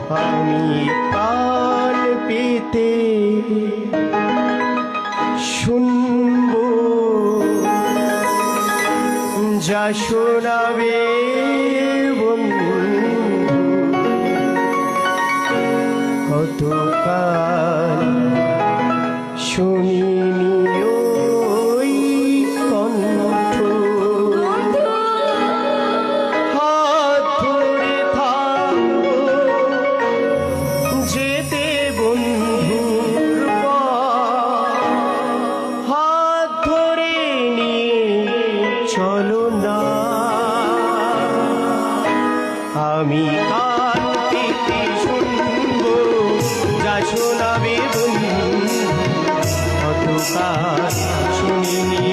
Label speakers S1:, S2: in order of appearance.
S1: আমি কান পেতে শুনব যা শোনাবে বন্ধু কতকাল শুনিনি ওই কণ্ঠ হাত ধরে থাকবো যেতে বন্ধুর পথ হাত ধরে নিয়ে চলো না আমি কান পেতে শুনবো যা শোনাবে বন্ধু কতকাল শুনিনি